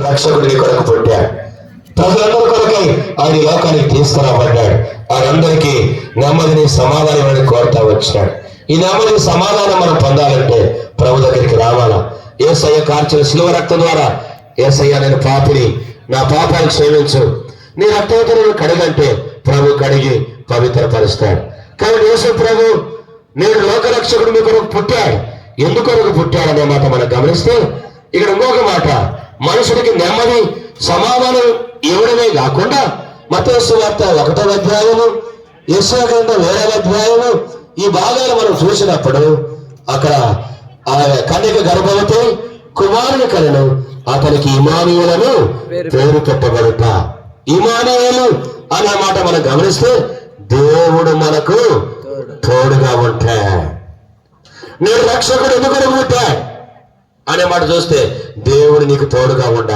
రక్షకుడు నీ కొరకు పుట్టాడు. ప్రజలందరి కొరకై ఆయన ఈ లోకానికి తీసుకురాబడ్డాడు. వారందరికీ నెమ్మదిని సమాధానం కోరుతా వచ్చినాడు. ఈ నెమ్మదిని సమాధానం మనం పొందాలంటే ప్రభు దగ్గరికి రావాలా. యేసయ్య కార్చిన శిలువ రక్తం ద్వారా, యేసయ్య నేను పాపిని, నా పాపాలు క్షమించు, నీ రక్తంతో నేను కడగంటే ప్రభు కడిగి పవిత్రపరుస్తాడు. కాబట్టి యేసు ప్రభు నేడు లోకరక్షకుడు మీ కొరకు పుట్టాడు. ఎందుకొరకు పుట్టాడనే మాట మనం గమనిస్తే ఇక్కడ ఇంకొక మాట, మనుషుడికి నెమ్మది సమాధానం ఇవ్వడమే కాకుండా మత్తయి సువార్త 1వ అధ్యాయము, యెషయా గ్రంథం 2వ అధ్యాయము ఈ భాగాలు మనం చూసినప్పుడు అక్కడ ఆ కన్యక గర్భవతి కుమారుని కలను, అతనికి ఇమానుయేలను పేరు పెట్టబడుట. ఇమానుయేలు అనే మాట మనం గమనిస్తే దేవుడు మనకు తోడుగా ఉంటాడు. నేను రక్షకుడు ఎందుకు పుట్టాడు అనే మాట చూస్తే దేవుడు నీకు తోడుగా ఉండాలి.